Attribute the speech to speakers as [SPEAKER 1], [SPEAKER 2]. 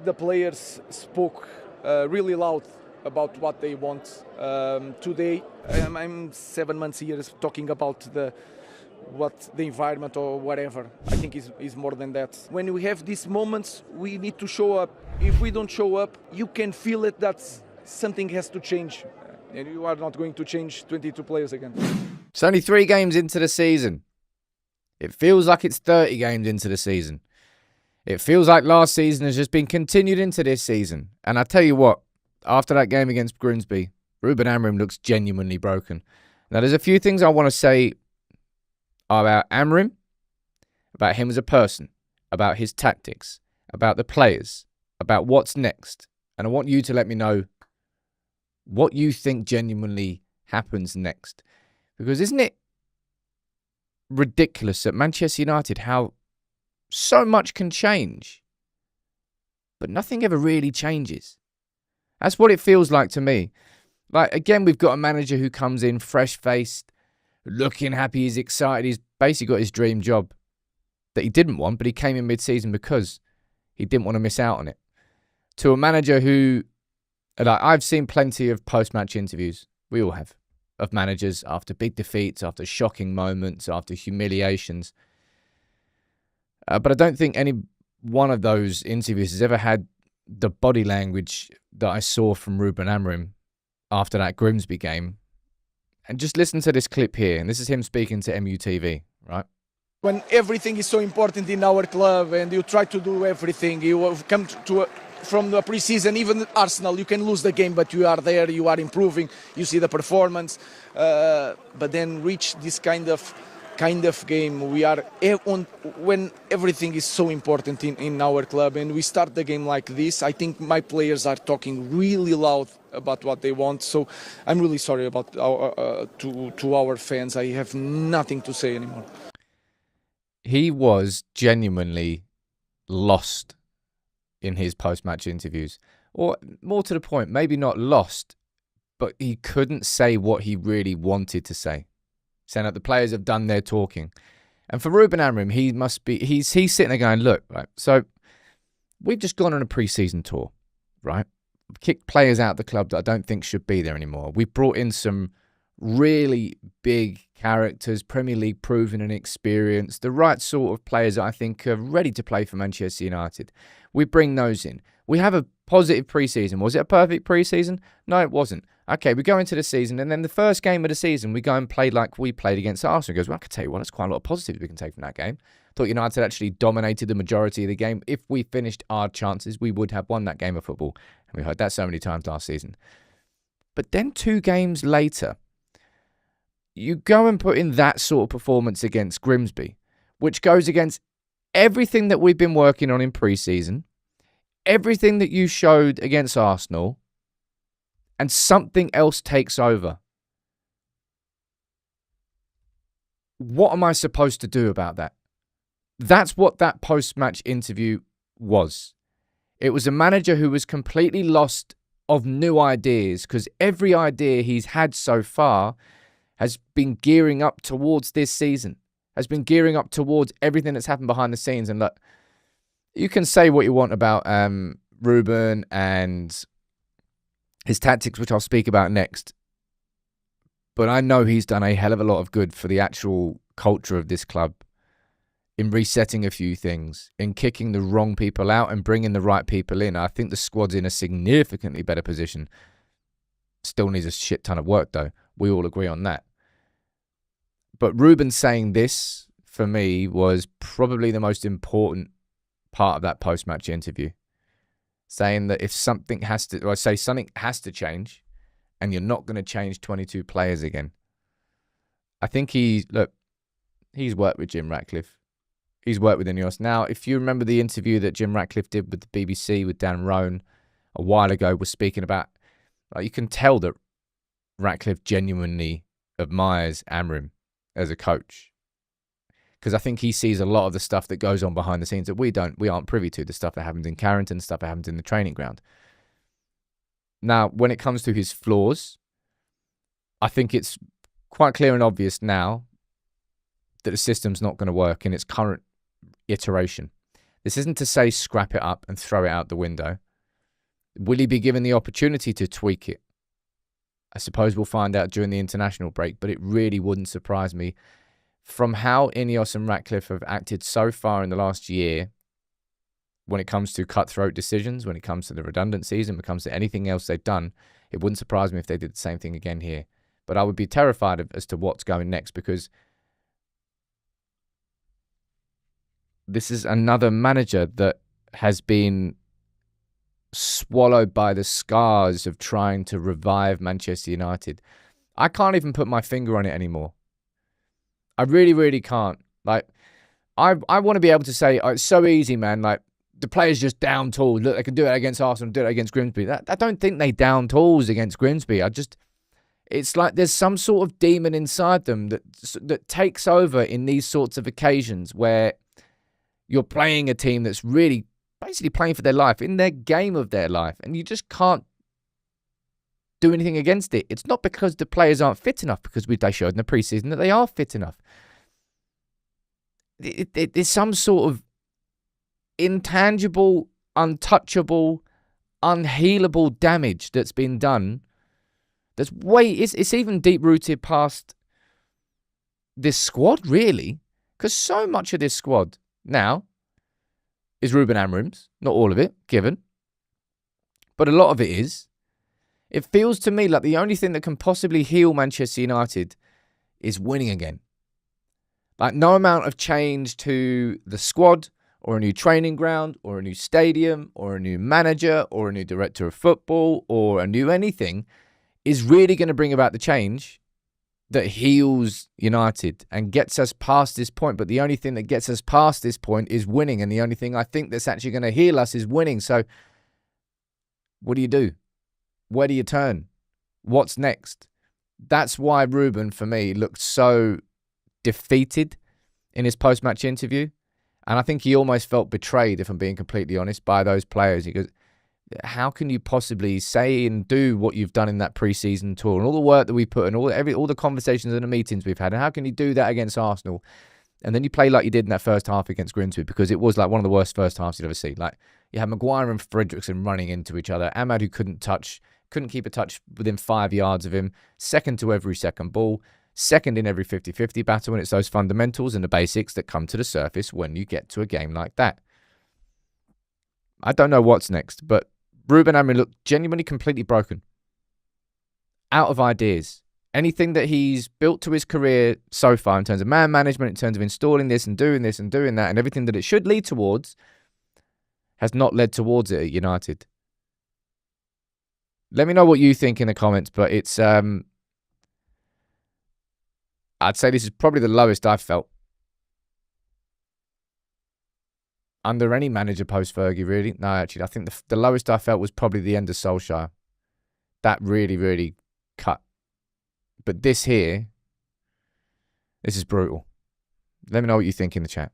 [SPEAKER 1] The players spoke really loud about what they want. Today, I'm 7 months here talking about the environment or whatever. I think is more than that. When we have these moments, we need to show up. If we don't show up, you can feel it that something has to change. And you are not going to change 22 players again.
[SPEAKER 2] It's only 3 games into the season. It feels like it's 30 games into the season. It feels like last season has just been continued into this season. And I tell you what, after that game against Grimsby, Ruben Amorim looks genuinely broken. Now, there's a few things I want to say about Amorim, about him as a person, about his tactics, about the players, about what's next. And I want you to let me know what you think genuinely happens next. Because isn't it ridiculous at Manchester United how so much can change, but nothing ever really changes? That's what it feels like to me. Like, again, we've got a manager who comes in fresh-faced, looking happy, he's excited. He's basically got his dream job that he didn't want, but he came in mid-season because he didn't want to miss out on it. To a manager who, like, I've seen plenty of post-match interviews, we all have, of managers after big defeats, after shocking moments, after humiliations. But I don't think any one of those interviews has ever had the body language that I saw from Ruben Amorim after that Grimsby game. And just listen to this clip here. And this is him speaking to MUTV, right?
[SPEAKER 1] When everything is so important in our club and you try to do everything, you have come from the pre-season, even Arsenal, you can lose the game, but you are there, you are improving, you see the performance. But then reach this kind of game, we are when everything is so important in our club and we start the game like this. I think my players are talking really loud about what they want, so I'm really sorry about to our fans. I have nothing to say anymore.
[SPEAKER 2] He was genuinely lost in his post-match interviews, or more to the point, maybe not lost, but he couldn't say what he really wanted to say. Saying that the players have done their talking. And for Ruben Amorim, he's sitting there going, look, right, so we've just gone on a pre-season tour, right? We've kicked players out of the club that I don't think should be there anymore. We brought in some really big characters, Premier League proven and experienced, the right sort of players that I think are ready to play for Manchester United. We bring those in. We have a positive pre-season. Was it a perfect pre-season? No, it wasn't. Okay, we go into the season, and then the first game of the season, we go and play like we played against Arsenal. He goes, well, I can tell you what, that's quite a lot of positives we can take from that game. I thought United actually dominated the majority of the game. If we finished our chances, we would have won that game of football. And we heard that so many times last season. But then 2 games later, you go and put in that sort of performance against Grimsby, which goes against everything that we've been working on in pre-season, everything that you showed against Arsenal, and something else takes over. What am I supposed to do about that? That's what that post-match interview was. It was a manager who was completely lost of new ideas because every idea he's had so far has been gearing up towards this season, has been gearing up towards everything that's happened behind the scenes. And look, you can say what you want about Ruben and his tactics, which I'll speak about next. But I know he's done a hell of a lot of good for the actual culture of this club in resetting a few things, in kicking the wrong people out and bringing the right people in. I think the squad's in a significantly better position. Still needs a shit ton of work, though. We all agree on that. But Ruben saying this, for me, was probably the most important part of that post-match interview. Saying that if something has to, or I say something has to change, and you're not going to change 22 players again. I think he's worked with Jim Ratcliffe. He's worked with Ineos. Now, if you remember the interview that Jim Ratcliffe did with the BBC with Dan Roan a while ago, was speaking about, you can tell that Ratcliffe genuinely admires Amorim as a coach. Because I think he sees a lot of the stuff that goes on behind the scenes that we aren't privy to, the stuff that happens in Carrington, the stuff that happens in the training ground. Now, when it comes to his flaws, I think it's quite clear and obvious now that the system's not going to work in its current iteration. This isn't to say scrap it up and throw it out the window. Will he be given the opportunity to tweak it? I suppose we'll find out during the international break, but it really wouldn't surprise me from how Ineos and Ratcliffe have acted so far in the last year when it comes to cutthroat decisions, when it comes to the redundancies, and when it comes to anything else they've done. It wouldn't surprise me if they did the same thing again here. But I would be terrified as to what's going next, because this is another manager that has been swallowed by the scars of trying to revive Manchester United. I can't even put my finger on it anymore. I really, really can't. Like, I want to be able to say, oh, it's so easy, man. Like, the players just down tools. Look, they can do it against Arsenal, do it against Grimsby. I don't think they down tools against Grimsby. It's like there's some sort of demon inside them that takes over in these sorts of occasions where you're playing a team that's really basically playing for their life, in their game of their life, and you just can't do anything against it. It's not because the players aren't fit enough, because they showed in the preseason that they are fit enough. It's some sort of intangible, untouchable, unhealable damage that's been done. It's even deep-rooted past this squad, really, because so much of this squad now is Ruben Amorim's. Not all of it, given. But a lot of it is. It feels to me like the only thing that can possibly heal Manchester United is winning again. Like, no amount of change to the squad, or a new training ground, or a new stadium, or a new manager, or a new director of football, or a new anything is really going to bring about the change that heals United and gets us past this point. But the only thing that gets us past this point is winning. And the only thing I think that's actually going to heal us is winning. So what do you do? Where do you turn? What's next? That's why Ruben, for me, looked so defeated in his post-match interview. And I think he almost felt betrayed, if I'm being completely honest, by those players. He goes, how can you possibly say and do what you've done in that pre-season tour and all the work that we put in, all the conversations and the meetings we've had, and how can you do that against Arsenal? And then you play like you did in that first half against Grimsby, because it was like one of the worst first halves you'd ever see. Like, you had Maguire and Fredrickson running into each other. Ahmad, who couldn't keep a touch within 5 yards of him, second to every second ball, second in every 50-50 battle, and it's those fundamentals and the basics that come to the surface when you get to a game like that. I don't know what's next, but Ruben Amorim looked genuinely completely broken. Out of ideas. Anything that he's built to his career so far in terms of man management, in terms of installing this and doing that, and everything that it should lead towards, has not led towards it at United. Let me know what you think in the comments, but it's I'd say this is probably the lowest I've felt under any manager post-Fergie, really. No, actually, I think the lowest I felt was probably the end of Solskjaer. That really, really cut. But this here, this is brutal. Let me know what you think in the chat.